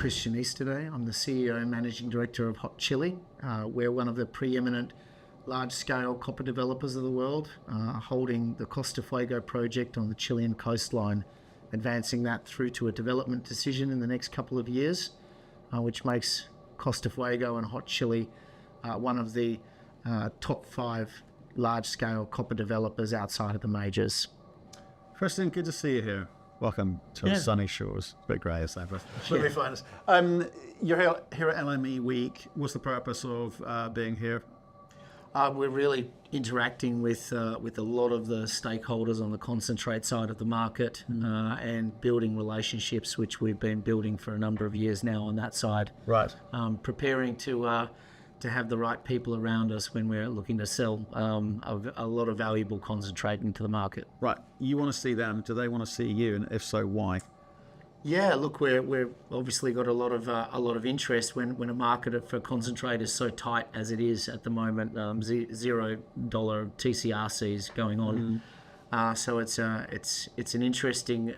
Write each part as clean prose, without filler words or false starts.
Easterday. I'm the CEO and Managing Director of Hot Chile. We're one of the preeminent large-scale copper developers of the world, holding the Costa Fuego project on the Chilean coastline, advancing that through to a development decision in the next couple of years, which makes Costa Fuego and Hot Chile one of the top 5 large-scale copper developers outside of the majors. Preston, good to see you here. Welcome to our sunny shores. It's a bit grey, isn't it? Let me find us. You're here at LME Week. What's the purpose of being here? We're really interacting with a lot of the stakeholders on the concentrate side of the market and building relationships, which we've been building for a number of years now on that side. Right. Preparing to have the right people around us when we're looking to sell a lot of valuable concentrate into the market. Right. You want to see them. Do they want to see you? And if so, why? Yeah, look, we're obviously got a lot of interest when a market for concentrate is so tight as it is at the moment. $0 TCRCs going on, so it's an interesting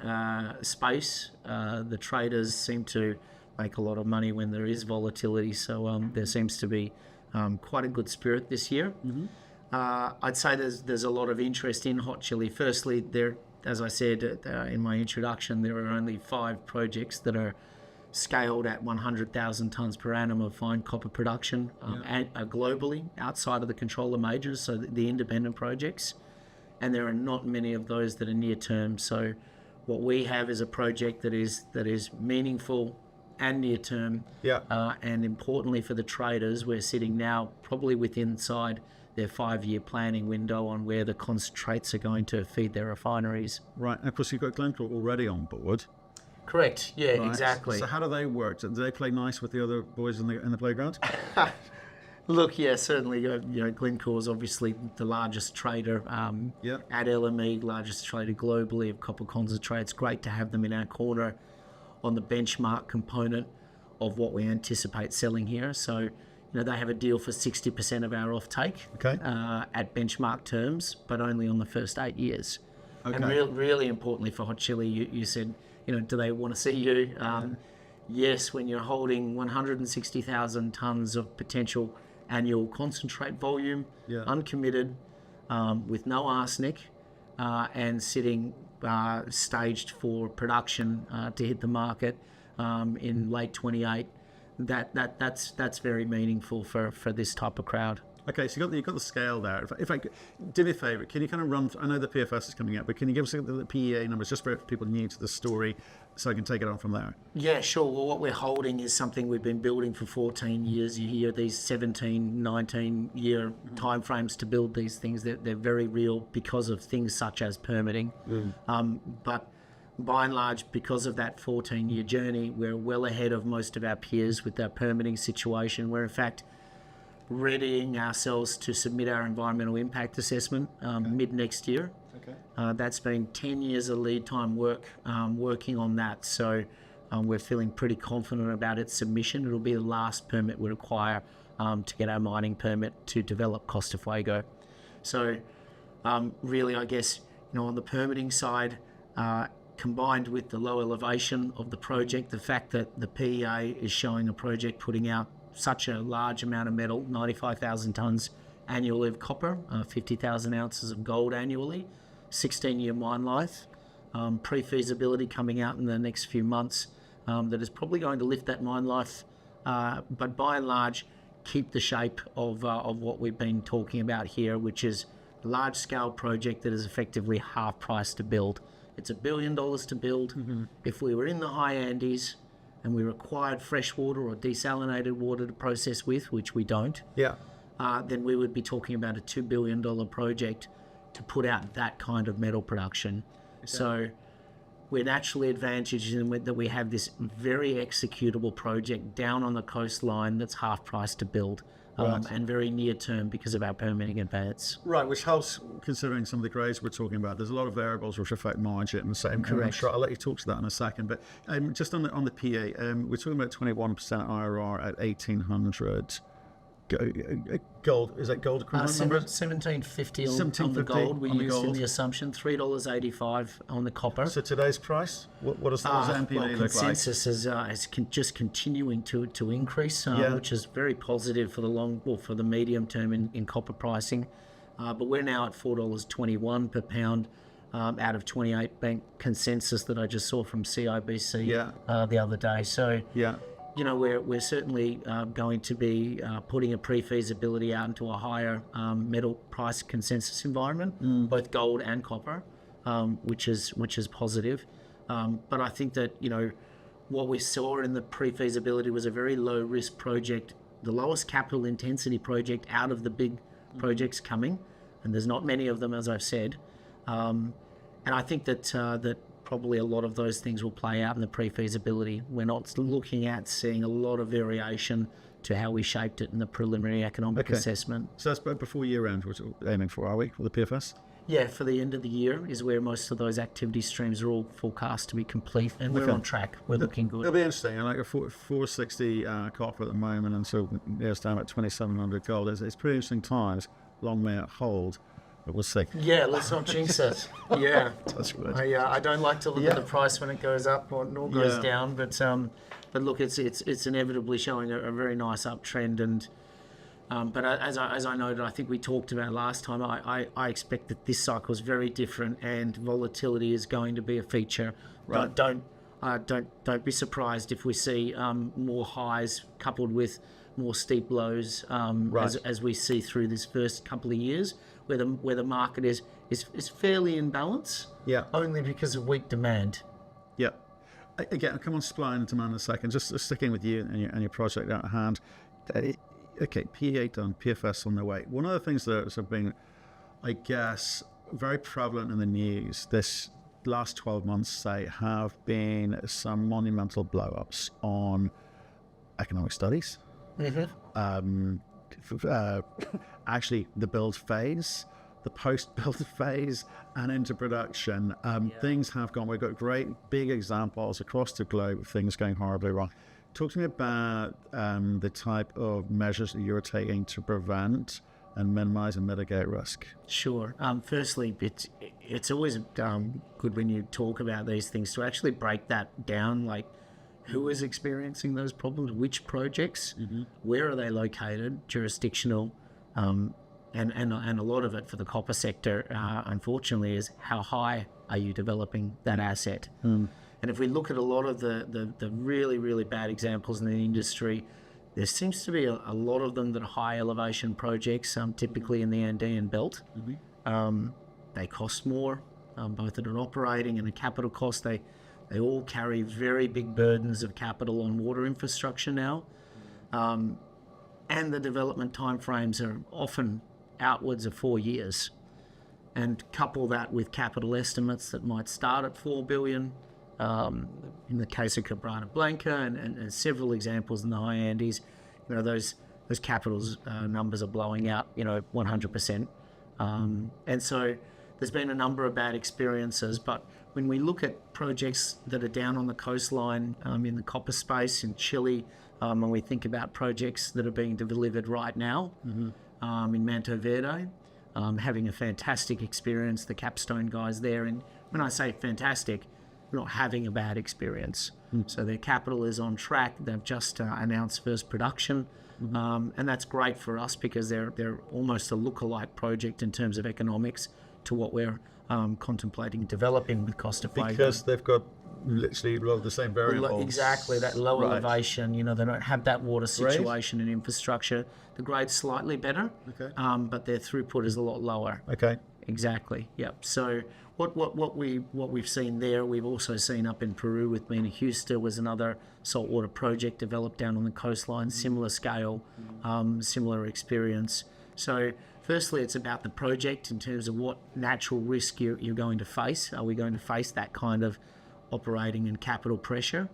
space. The traders seem to make a lot of money when there is volatility, so there seems to be quite a good spirit this year. I'd say there's a lot of interest in Hot Chile. Firstly, as I said in my introduction, there are only 5 projects that are scaled at 100,000 tonnes per annum of fine copper production globally, outside of the controller majors, so the independent projects. And there are not many of those that are near term. So what we have is a project that is meaningful and near term. And importantly for the traders, we're sitting now probably inside their 5-year planning window on where the concentrates are going to feed their refineries. Right, and of course you've got Glencore already on board. Correct, yeah, right. Exactly. So how do they work? Do they play nice with the other boys in the playground? Look, yeah, certainly. Glencore's obviously the largest trader at LME, largest trader globally of copper concentrates. Great to have them in our corner on the benchmark component of what we anticipate selling here. So, they have a deal for 60% of our offtake at benchmark terms, but only on the first 8 years. And really importantly for Hot Chile, you said, do they want to see you? Yes, when you're holding 160,000 tonnes of potential annual concentrate volume, uncommitted, with no arsenic, and sitting staged for production to hit the market in late 28. That's very meaningful for this type of crowd. Okay, so you've got the scale there. If I do me a favour, can you kind of run? I know the PFS is coming out, but can you give us the PEA numbers just for people new to the story, so I can take it on from there? Yeah, sure. Well, what we're holding is something we've been building for 14 years. You hear these 17, 19-year timeframes to build these things. They're very real because of things such as permitting. But by and large, because of that 14-year journey, we're well ahead of most of our peers with our permitting situation. We're in fact readying ourselves to submit our environmental impact assessment mid next year. That's been 10 years of lead time working on that. So we're feeling pretty confident about its submission. It'll be the last permit we require to get our mining permit to develop Costa Fuego. So really, I guess, on the permitting side, combined with the low elevation of the project, the fact that the PEA is showing a project putting out such a large amount of metal, 95,000 tonnes annually of copper, 50,000 ounces of gold annually, 16-year mine life, pre-feasibility coming out in the next few months, that is probably going to lift that mine life, but by and large keep the shape of what we've been talking about here, which is a large-scale project that is effectively half price to build. It's $1 billion to build. If we were in the high Andes and we required fresh water or desalinated water to process with, which we don't, then we would be talking about a $2 billion project to put out that kind of metal production. So we're naturally advantaged in that we have this very executable project down on the coastline that's half price to build. And very near term because of our permitting advance. Right, which helps considering some of the grades we're talking about. There's a lot of variables which affect margin and so. Correct. I'm sure I'll let you talk to that in a second. But just on the PA, we're talking about 21% IRR at $1,800 gold, is that gold equivalent number? 1750 on the gold. We used in the assumption $3.85 on the copper. So today's price, what does MPD look like? Consensus is just continuing to increase, which is very positive for the medium term in copper pricing. But we're now at $4.21 per pound out of 28 bank consensus that I just saw from CIBC the other day. So we're certainly going to be putting a pre-feasibility out into a higher metal price consensus environment, both gold and copper, which is positive. But I think that what we saw in the pre-feasibility was a very low risk project, the lowest capital intensity project out of the big projects coming, and there's not many of them, as I've said. And I think that probably a lot of those things will play out in the pre-feasibility. We're not looking at seeing a lot of variation to how we shaped it in the preliminary economic assessment. So that's before year end, which we're aiming for, are we, for the PFS? Yeah, for the end of the year is where most of those activity streams are all forecast to be complete, and we're on track. We're looking good. It'll be interesting. Like a 460 copper at the moment, and so it's down at 2,700 gold. It's pretty interesting times. Long may it hold. But we'll see. Yeah, let's not jinx it. Yeah, that's good. I don't like to look at the price when it goes up nor goes down, but look, it's inevitably showing a very nice uptrend, and but as I noted, I think we talked about last time. I expect that this cycle is very different, and volatility is going to be a feature. Right. Don't be surprised if we see more highs coupled with more steep lows as we see through this first couple of years, where the market is fairly in balance. Yeah. Only because of weak demand. Yeah. Again, I'll come on supply and demand in a second. Just sticking with you and your project at hand. Okay, PEA done, PFS on the way. One of the things that have been, I guess, very prevalent in the news this last 12 months, say, have been some monumental blow-ups on economic studies. Mm-hmm. Actually, the build phase, the post-build phase, and into production. Things have gone. We've got great big examples across the globe of things going horribly wrong. Talk to me about the type of measures that you're taking to prevent and minimize and mitigate risk. Sure. Firstly, it's always good when you talk about these things to actually break that down, like who is experiencing those problems, which projects, where are they located, jurisdictional, and a lot of it for the copper sector, unfortunately, is how high are you developing that asset. And if we look at a lot of the really, really bad examples in the industry, there seems to be a lot of them that are high elevation projects, typically in the Andean belt. They cost more, both at an operating and a capital cost. They all carry very big burdens of capital on water infrastructure now. And the development timeframes are often outwards of 4 years. And couple that with capital estimates that might start at $4 billion, in the case of Cabrera Blanca and several examples in the high Andes, those capitals numbers are blowing out, 100%. And so there's been a number of bad experiences, but when we look at projects that are down on the coastline in the copper space in Chile, when we think about projects that are being delivered right now in Manto Verde, having a fantastic experience, the Capstone guys there, and when I say fantastic, we're not having a bad experience. So their capital is on track. They've just announced first production, and that's great for us because they're almost a look-alike project in terms of economics to what we're contemplating developing with Costa Fuego. Because they've got literally a lot of the same variables. Exactly, that low elevation, they don't have that water situation and infrastructure. The grade's slightly better, but their throughput is a lot lower. Okay. Exactly, yep. So what we've seen there, we've also seen up in Peru with Mina Justa was another saltwater project developed down on the coastline, similar scale, similar experience. So firstly, it's about the project in terms of what natural risk you're going to face. Are we going to face that kind of operating and capital pressure?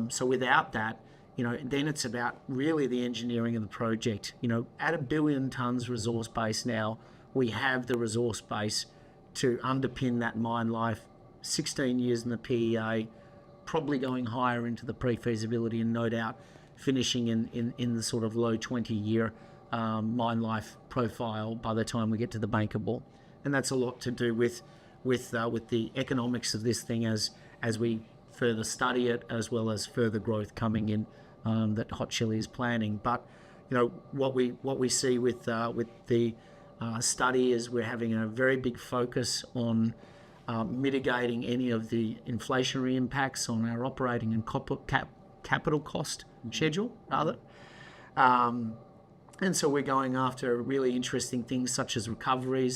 So without that, then it's about really the engineering of the project. At 1 billion tonnes resource base now, we have the resource base to underpin that mine life, 16 years in the PEA, probably going higher into the pre-feasibility, and no doubt finishing in the sort of low 20-year mine life profile by the time we get to the bankable, and that's a lot to do with the economics of this thing as we further study it, as well as further growth coming in that Hot Chili is planning. But what we see with the study is we're having a very big focus on mitigating any of the inflationary impacts on our operating and capital cost schedule, rather. And so we're going after really interesting things such as recovery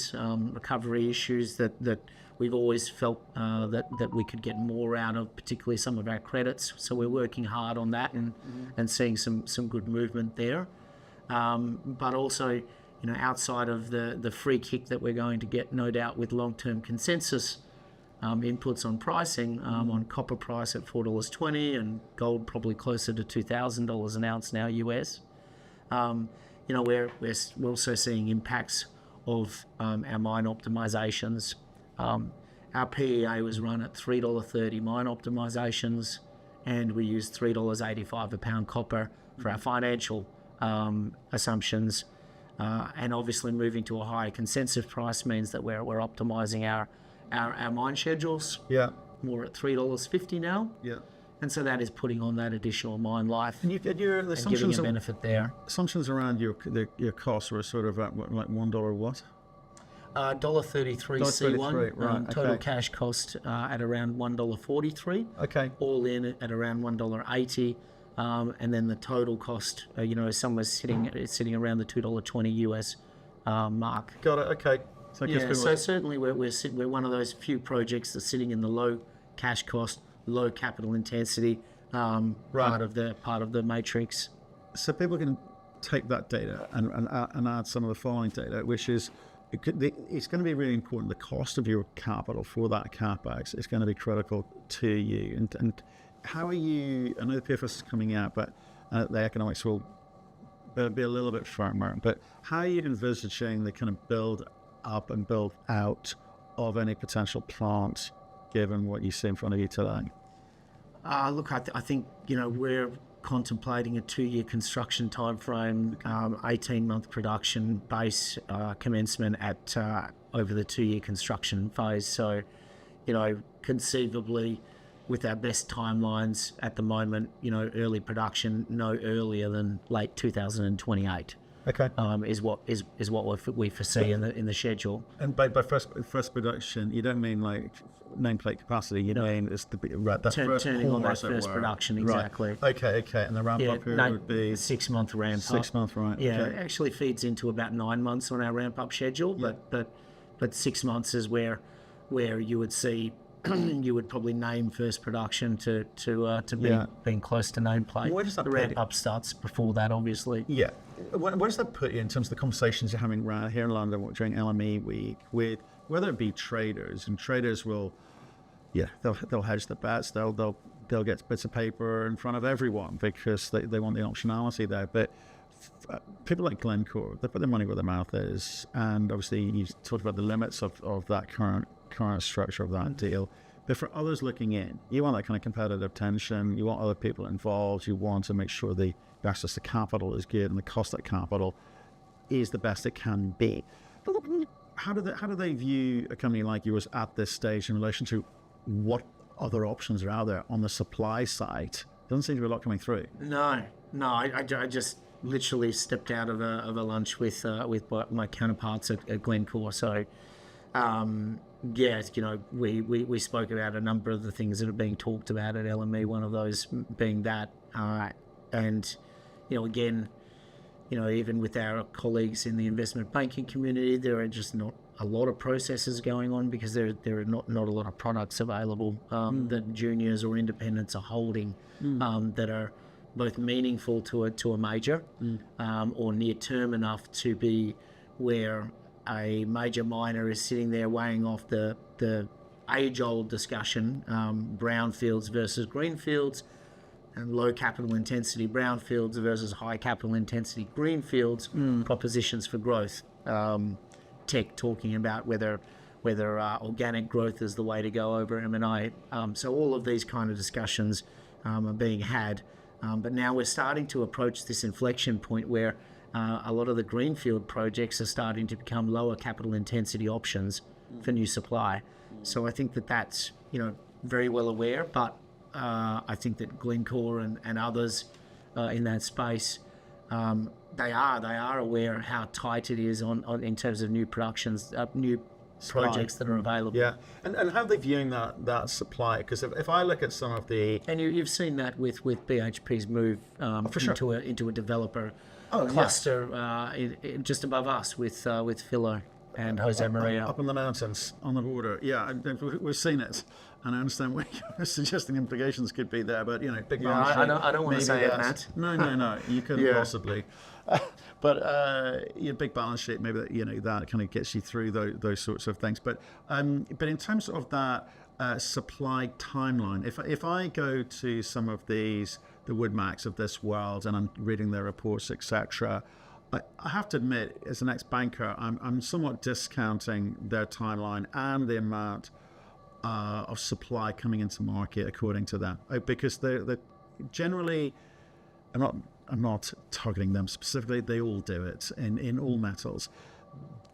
issues that we've always felt that we could get more out of, particularly some of our credits. So we're working hard on that and seeing some good movement there. But also, outside of the free kick that we're going to get, no doubt, with long-term consensus inputs on pricing, on copper price at $4.20 and gold probably closer to $2,000 an ounce now US. We're also seeing impacts of our mine optimizations. Our PEA was run at $3.30 mine optimizations, and we used $3.85 a pound copper for our financial assumptions. And obviously moving to a higher consensus price means that we're optimizing our mine schedules. Yeah. More at $3.50 now. Yeah. And so that is putting on that additional mine life and your and giving a benefit there. Assumptions around your costs were sort of at like $1 what? $1.33 C1. Right. Total cash cost at around $1.43. Okay. All in at around $1.80. And then the total cost, somewhere sitting around the $2.20 US mark. Got it. Okay. So certainly we're one of those few projects that's sitting in the low cash cost, low capital intensity part of the matrix. So people can take that data and add some of the following data, which is it's going to be really important. The cost of your capital for that capex is going to be critical to you. And how are you? I know the PFS is coming out, but the economics will be a little bit firmer. But how are you envisaging the kind of build up and build out of any potential plant, given what you see in front of you today? Look, I think we're contemplating a 2-year construction timeframe, 18-month production base commencement at over the 2-year construction phase. So, conceivably, with our best timelines at the moment, early production no earlier than late 2028. Okay. Is what we foresee in the schedule. And by first production, you don't mean like nameplate capacity. You mean it's turning on that first production, exactly. Right. Okay. And the ramp up period would be 6-month ramp up. 6 months, right? Yeah, okay. It actually feeds into about 9 months on our ramp up schedule, but 6 months is where you would see. You would probably name first production to being close to nameplate. Where does that the ramp up starts before that, obviously. Yeah. Where does that put you in terms of the conversations you're having around here in London during LME week with whether it be traders, and traders will, they'll hedge the bets, they'll get bits of paper in front of everyone because they want the optionality there. But people like Glencore, they put their money where their mouth is, and obviously you talked about the limits of that current structure of that deal. But for others looking in, you want that kind of competitive tension, you want other people involved, you want to make sure the access to capital is good and the cost of capital is the best it can be. But how do they view a company like yours at this stage in relation to what other options are out there on the supply side? Doesn't seem to be a lot coming through. No, I just literally stepped out of a lunch with my counterparts at Glencore. So we spoke about a number of the things that are being talked about at LME, one of those being that, and again, even with our colleagues in the investment banking community, there are just not a lot of processes going on because there are not a lot of products available that juniors or independents are holding that are both meaningful to a major or near term enough to be where a major miner is sitting there weighing off the age-old discussion, brownfields versus greenfields, and low capital intensity brownfields versus high capital intensity greenfields propositions for growth. Tech talking about whether organic growth is the way to go over M&A. So all of these kind of discussions are being had. But now we're starting to approach this inflection point where a lot of the greenfield projects are starting to become lower capital intensity options for new supply. So I think that that's, very well aware, but I think that Glencore and others in that space, they are aware how tight it is on in terms of new productions, new projects that are available. Yeah, and how are they viewing that supply? Because if I look at some of the... And you've seen that with BHP's move into a developer cluster just above us with Philo and Jose Maria. Up in the mountains, on the border. Yeah, we've seen it. And I understand what you're suggesting implications could be there, but, big balance sheet. I don't want to say it, Matt. No, you couldn't possibly. But your big balance sheet, maybe that kind of gets you through those sorts of things. But in terms of that supply timeline, if I go to some of the Woodmacs of this world and I'm reading their reports, etc., I have to admit, as an ex-banker, I'm somewhat discounting their timeline and the amount of supply coming into market according to them, because they're generally, I'm not targeting them specifically, they all do it in all metals.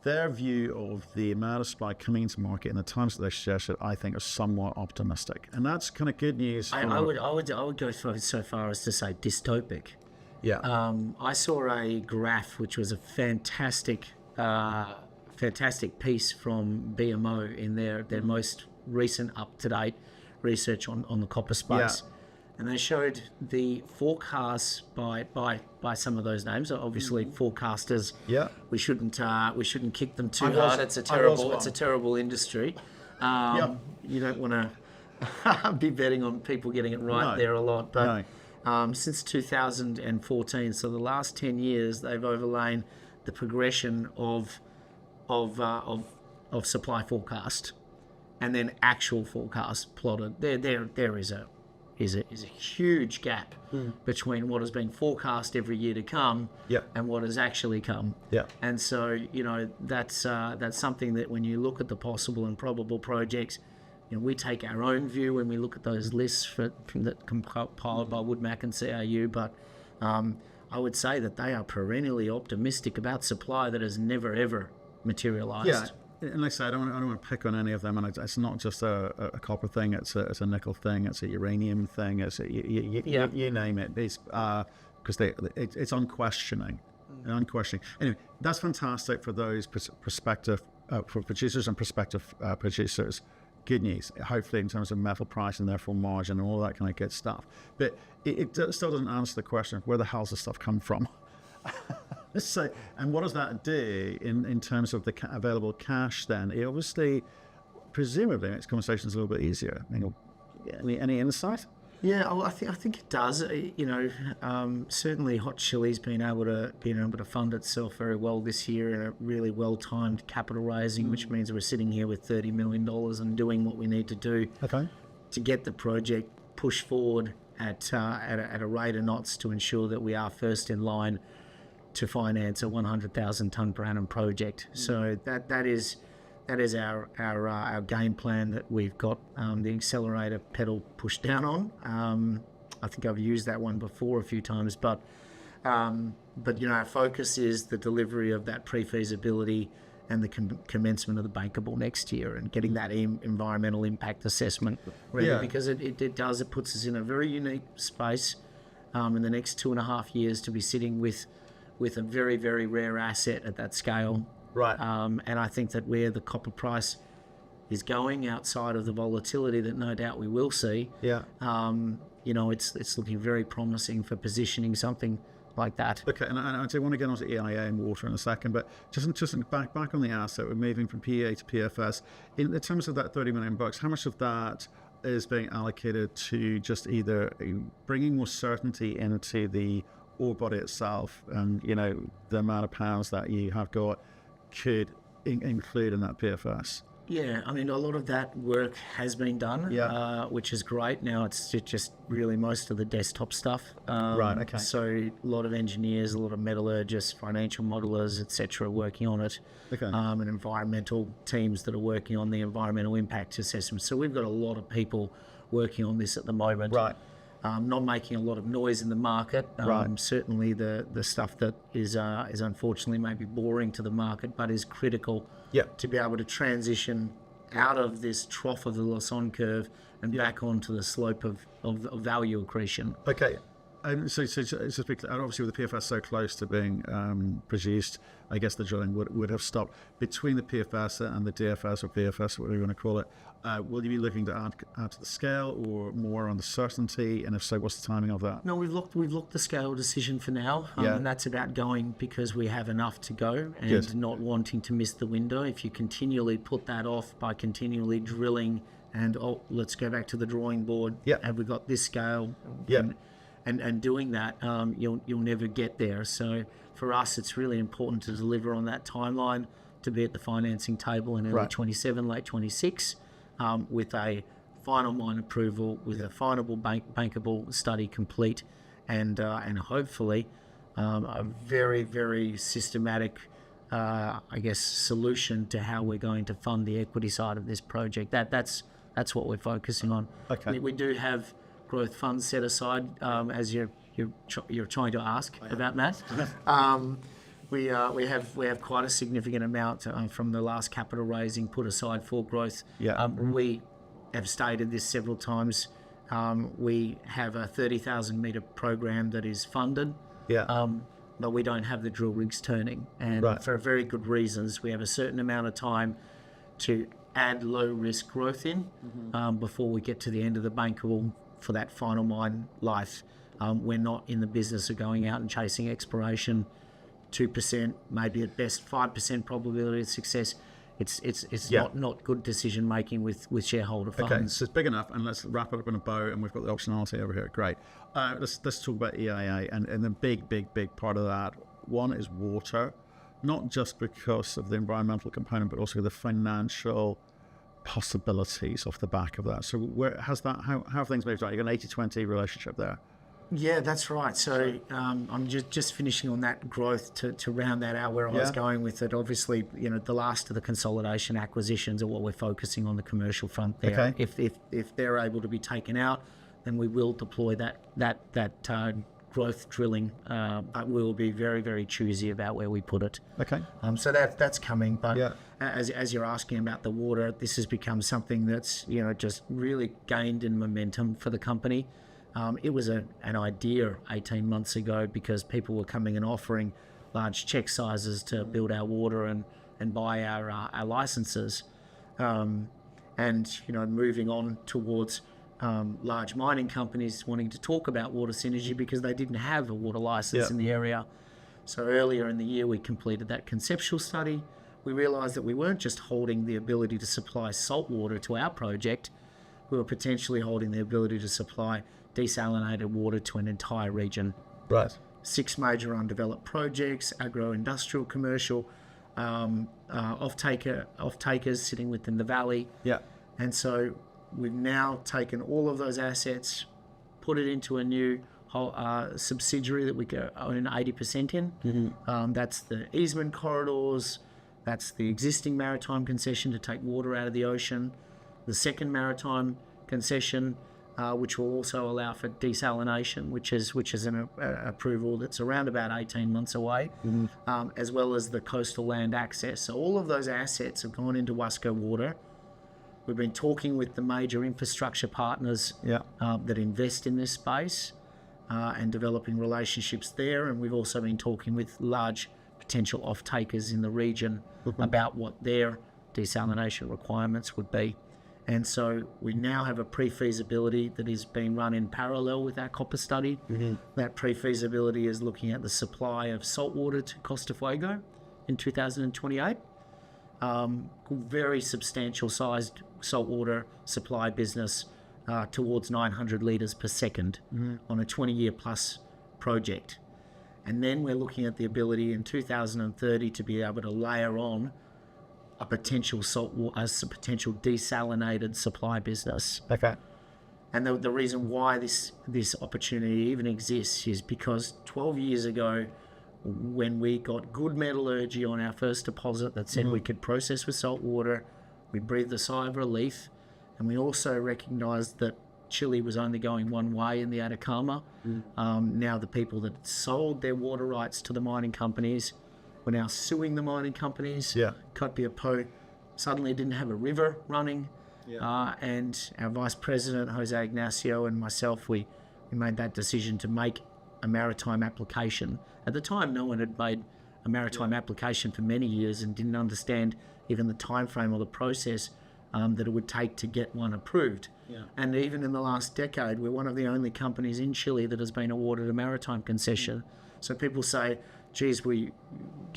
Their view of the amount of supply coming into market and the times that they suggested, I think, are somewhat optimistic, and that's kind of good news. I would go so far as to say dystopic. Yeah. I saw a graph which was a fantastic piece from BMO in their most recent up-to-date research on the copper space. And they showed the forecasts by some of those names. Obviously, forecasters. Yeah. We shouldn't kick them too hard. It's a terrible industry. You don't want to be betting on people getting it right there a lot. But since 2014, so the last 10 years, they've overlain the progression of supply forecast, and then actual forecast plotted. There is a huge gap between what has been forecast every year to come and what has actually come. And so that's something that when you look at the possible and probable projects, we take our own view when we look at those lists that compiled by Woodmac and CRU, but I would say that they are perennially optimistic about supply that has never ever materialised. Yeah. And like I say, I don't want to pick on any of them, and it's not just a copper thing. It's a nickel thing. It's a uranium thing. It's you name it. It's because it's unquestioning, unquestioning. Anyway, that's fantastic for those prospective for producers and prospective producers. Good news. Hopefully, in terms of metal price and therefore margin and all that kind of good stuff. But it still doesn't answer the question of where the hell's the stuff come from. So, and what does that do in terms of the available cash then? It obviously, presumably, makes conversations a little bit easier. Any insight? Yeah, well, I think it does. Certainly, Hot Chili's been able to fund itself very well this year in a really well-timed capital raising, which means we're sitting here with $30 million and doing what we need to do to get the project pushed forward at a rate of knots to ensure that we are first in line to finance a 100,000 tonne per annum project. So that is our game plan that we've got the accelerator pedal pushed down on. I think I've used that one before a few times, but our focus is the delivery of that pre-feasibility and the commencement of the bankable next year, and getting that environmental impact assessment ready, because it puts us in a very unique space in the next 2.5 years to be sitting with a very, very rare asset at that scale. Right. And I think that where the copper price is going, outside of the volatility that no doubt we will see, it's looking very promising for positioning something like that. Okay, and I do want to get onto EIA and water in a second, but just back on the asset, we're moving from PEA to PFS. In terms of that $30 million, how much of that is being allocated to just either bringing more certainty into the ore body itself, and the amount of pounds that you have got could include in that PFS? Yeah, I mean, a lot of that work has been done, which is great. Now it's just really most of the desktop stuff. Right, okay. So a lot of engineers, a lot of metallurgists, financial modelers, etc., working on it, and environmental teams that are working on the environmental impact assessment. So we've got a lot of people working on this at the moment. Right. not making a lot of noise in the market. Right. Certainly the stuff that is unfortunately maybe boring to the market, but is critical to be able to transition out of this trough of the Lassonde curve and back onto the slope of value accretion. Okay. So just be clear, obviously with the PFS so close to being produced, I guess the drilling would have stopped. Between the PFS and the DFS or PFS, whatever you want to call it, will you be looking to add to the scale or more on the certainty? And if so, what's the timing of that? No, we've looked the scale decision for now, and that's about going because we have enough to go and not wanting to miss the window. If you continually put that off by continually drilling and let's go back to the drawing board. Have we got this scale? And doing that, you'll never get there. So for us, it's really important to deliver on that timeline, to be at the financing table in early 27, late 26, with a final mine approval, with a final bankable study complete, and hopefully a very, very systematic, solution to how we're going to fund the equity side of this project. That's what we're focusing on. Okay. We do have growth funds set aside, as you're trying to ask about, Matt. We have quite a significant amount from the last capital raising put aside for growth. We have stated this several times. We have a 30,000 metre program that is funded. But we don't have the drill rigs turning, and for very good reasons. We have a certain amount of time to add low risk growth in before we get to the end of the bankable for that final mine life. We're not in the business of going out and chasing exploration. 2%, maybe at best 5% probability of success. It's not good decision making with shareholder funds. Okay, so it's big enough, and let's wrap it up in a bow, and we've got the optionality over here. Great. Let's talk about EIA, and the big part of that. One is water, not just because of the environmental component, but also the financial possibilities off the back of that. So how have things moved on? You've got an 80-20 relationship there. Yeah, that's right. So I'm just finishing on that growth to round that out where I was going with it. Obviously, the last of the consolidation acquisitions are what we're focusing on the commercial front there. Okay. If they're able to be taken out, then we will deploy that growth drilling. But we'll be very, very choosy about where we put it. Okay. So that's coming. But as you're asking about the water, this has become something that's just really gained in momentum for the company. It was an idea 18 months ago because people were coming and offering large check sizes to build our water and buy our licenses, and moving on towards large mining companies wanting to talk about water synergy because they didn't have a water license in the area. So earlier in the year we completed that conceptual study. We realised that we weren't just holding the ability to supply salt water to our project, we were potentially holding the ability to supply desalinated water to an entire region. Right. 6 major undeveloped projects, agro-industrial, commercial, off-takers sitting within the valley. And so we've now taken all of those assets, put it into a new subsidiary that we own 80% in. That's the easement corridors, that's the existing maritime concession to take water out of the ocean, the second maritime concession, which will also allow for desalination, which is an approval that's around about 18 months away, as well as the coastal land access. So all of those assets have gone into Wasco Water. We've been talking with the major infrastructure partners that invest in this space and developing relationships there. And we've also been talking with large potential off-takers in the region about what their desalination requirements would be. And so we now have a pre-feasibility that is being run in parallel with our copper study. That pre-feasibility is looking at the supply of salt water to Costa Fuego in 2028. Very substantial sized saltwater supply business towards 900 litres per second on a 20-year plus project. And then we're looking at the ability in 2030 to be able to layer on a potential potential desalinated supply business. Okay. And the reason why this opportunity even exists is because 12 years ago, when we got good metallurgy on our first deposit that said we could process with salt water, we breathed a sigh of relief, and we also recognised that Chile was only going one way in the Atacama. Now the people that sold their water rights to the mining companies were now suing the mining companies. Copiapó suddenly didn't have a river running. And our Vice President, Jose Ignacio, and myself, we made that decision to make a maritime application. At the time, no one had made a maritime application for many years and didn't understand even the time frame or the process that it would take to get one approved. And even in the last decade, we're one of the only companies in Chile that has been awarded a maritime concession. So people say, geez, weren't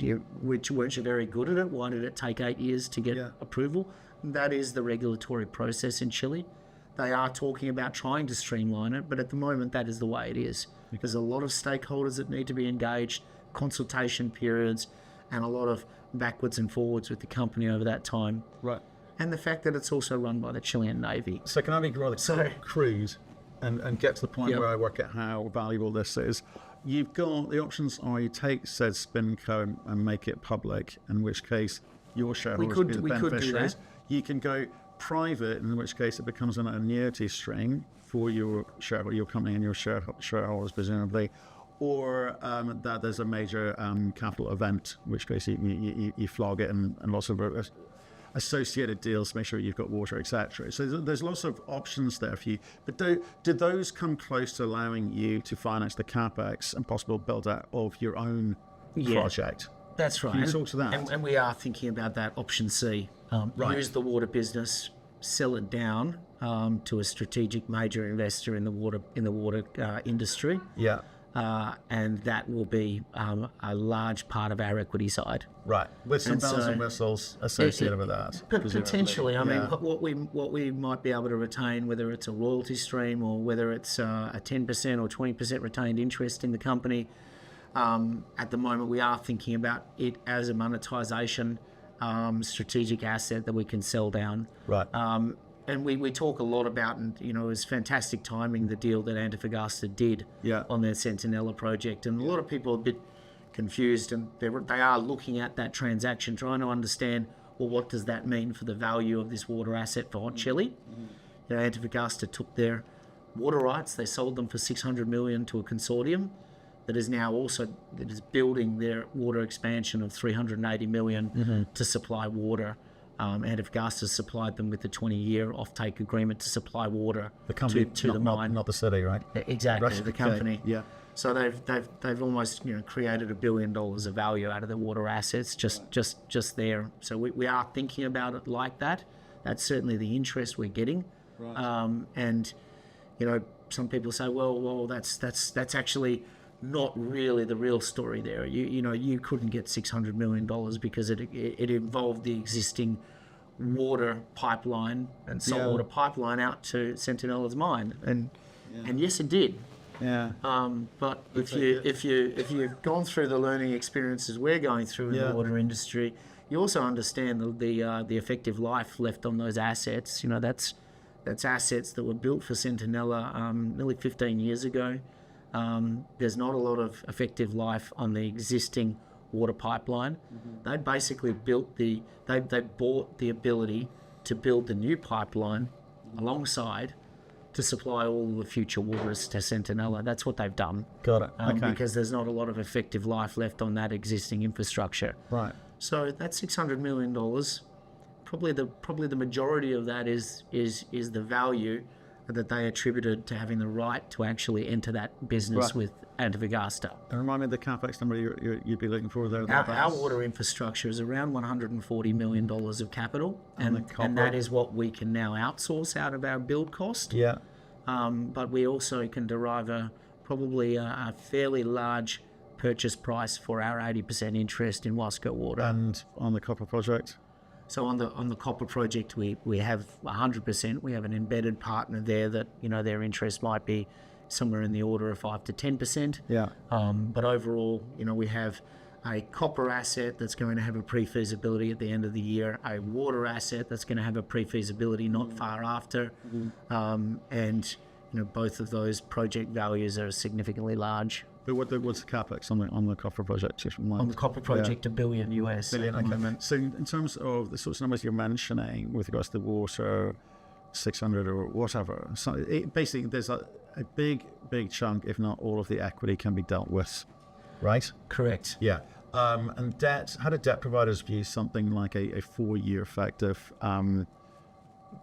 you very good at it? Why did it take 8 years to get approval? That is the regulatory process in Chile. They are talking about trying to streamline it, but at the moment that is the way it is. There's a lot of stakeholders that need to be engaged, consultation periods, and a lot of backwards and forwards with the company over that time. Right. And the fact that it's also run by the Chilean Navy. So can I be rather crude and get to the point where I work out how valuable this is? You've got the options are you take said SpinCo and make it public, in which case your shareholders will be the beneficiaries. You can go private, in which case it becomes an annuity stream for your shareholder, your company and your shareholders presumably, or that there's a major capital event, in which case you flog it and lots of associated deals to make sure you've got water, etc. So there's lots of options there for you. But did those come close to allowing you to finance the capex and possible build out of your own project? That's right. Can you talk to that? And we are thinking about that option C. Use the water business, sell it down to a strategic major investor in the water industry. And that will be a large part of our equity side. Right, with some bells and whistles associated with that. Potentially, I mean, what we might be able to retain, whether it's a royalty stream or whether it's a 10% or 20% retained interest in the company. At the moment, we are thinking about it as a monetization strategic asset that we can sell down. Right. And we talk a lot about, and it was fantastic timing, the deal that Antofagasta did on their Centinela project. And a lot of people are a bit confused, and they are looking at that transaction, trying to understand, well, what does that mean for the value of this water asset for Chile? Antofagasta took their water rights, they sold them for $600 million to a consortium that is now also building their water expansion of $380 million to supply water. Antofagasta supplied them with a 20-year offtake agreement to supply water to the mine. Not the city, right? Exactly, the company. Yeah. So they've almost created $1 billion of value out of the water assets just there. So we are thinking about it like that. That's certainly the interest we're getting. Right. And some people say, well, that's actually not really the real story there. You couldn't get $600 million because it involved the existing water pipeline and saltwater pipeline out to Centinela's mine, and yes, it did. Yeah. But if you've gone through the learning experiences we're going through in the water industry, you also understand the effective life left on those assets. That's assets that were built for Centinela nearly 15 years ago. There's not a lot of effective life on the existing water pipeline. They basically they bought the ability to build the new pipeline alongside to supply all the future waters to Centinela. That's what they've done. Got it. Okay. Because there's not a lot of effective life left on that existing infrastructure. Right. So that's $600 million. Probably the majority of that is the value that they attributed to having the right to actually enter that business with Antofagasta. And remind me of the capex number you'd be looking for there. Our water infrastructure is around $140 million of capital, and that is what we can now outsource out of our build cost. Yeah. But we also can derive probably a fairly large purchase price for our 80% interest in Wasco Water. And on the copper project? So on the copper project, we have 100%. We have an embedded partner there that their interest might be somewhere in the order of 5 to 10%. Yeah. But overall, we have a copper asset that's going to have a pre-feasibility at the end of the year, a water asset that's going to have a pre-feasibility not far after, and both of those project values are significantly large. But what's the capex on the copper project? On the copper project, $1 billion US. Billion, okay. So in terms of the sorts of numbers you're mentioning with regards to the water, 600 or whatever. So basically, there's a big chunk, if not all of the equity can be dealt with, right? Correct. Yeah. And debt, how do debt providers view something like a 4-year effective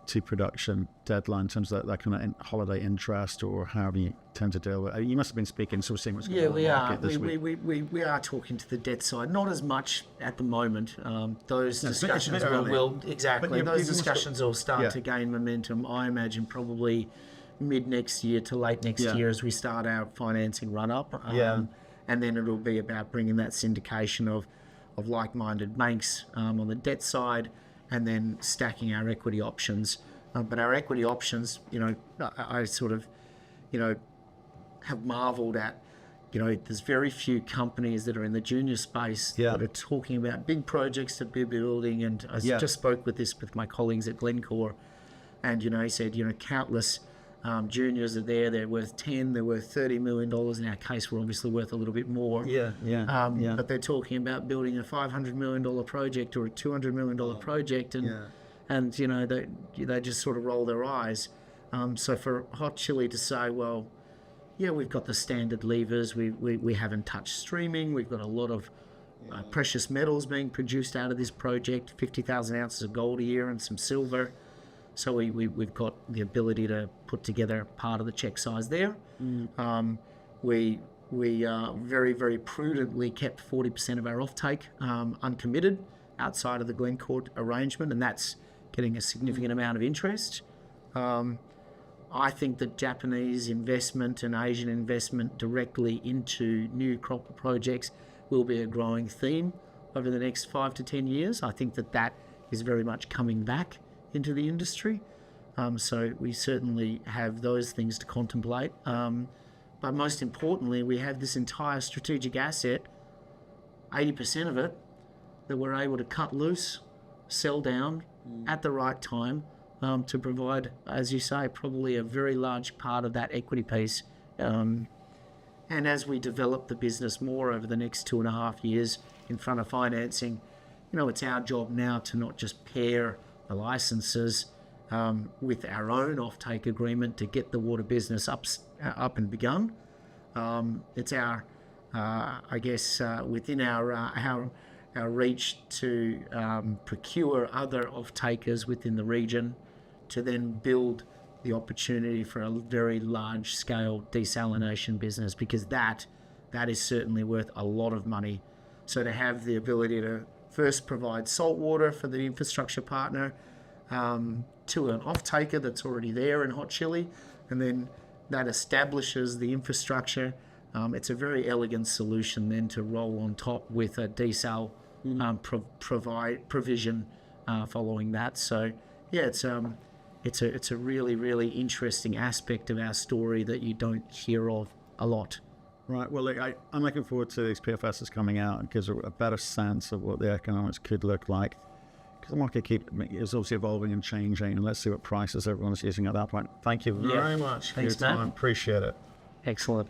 to production deadline in terms of that kind of holiday interest, or however you tend to deal with it? You must have been speaking, so we're seeing what's going on in the market this week. We are talking to the debt side, not as much at the moment. Those discussions it's a bit early. will exactly. Those discussions will start to Yeah. gain momentum. I imagine probably mid next year to late next Yeah. year as we start our financing run up. Yeah. And then it'll be about bringing that syndication of like-minded banks on the debt side, and then stacking our equity options. But our equity options, I sort of, have marveled at, there's very few companies that are in the junior space that are talking about big projects that we're building. And I just spoke with my colleagues at Glencore, and, he said, countless juniors are there. They're worth 10, they're worth $30 million. In our case, we're obviously worth a little bit more. But they're talking about building a $500 million project or a $200 million project, and they just sort of roll their eyes. So for Hot Chili to say, well, we've got the standard levers. We haven't touched streaming. We've got a lot of precious metals being produced out of this project, 50,000 ounces of gold a year and some silver. So we've got the ability to put together part of the check size there. We very, very prudently kept 40% of our offtake uncommitted outside of the Glencore arrangement, and that's getting a significant amount of interest. I think that Japanese investment and Asian investment directly into new copper projects will be a growing theme over the next 5 to 10 years. I think that is very much coming back into the industry. So we certainly have those things to contemplate. But most importantly, we have this entire strategic asset, 80% of it, that we're able to cut loose, sell down at the right time, to provide, as you say, probably a very large part of that equity piece. And as we develop the business more over the next 2.5 years in front of financing, it's our job now to not just pair the licenses with our own offtake agreement to get the water business up and begun. It's our, within our reach to procure other off-takers within the region to then build the opportunity for a very large-scale desalination business, because that is certainly worth a lot of money. So to have the ability to first provide salt water for the infrastructure partner to an off-taker that's already there in Hot Chili, and then that establishes the infrastructure. It's a very elegant solution then to roll on top with a desal provision following that. So it's a really, really interesting aspect of our story that you don't hear of a lot. Right. Well, look, I'm looking forward to these PFSs coming out and gives a better sense of what the economics could look like. Because the market is obviously evolving and changing, and let's see what prices everyone's using at that point. Thank you very much for your time. Appreciate it. Excellent.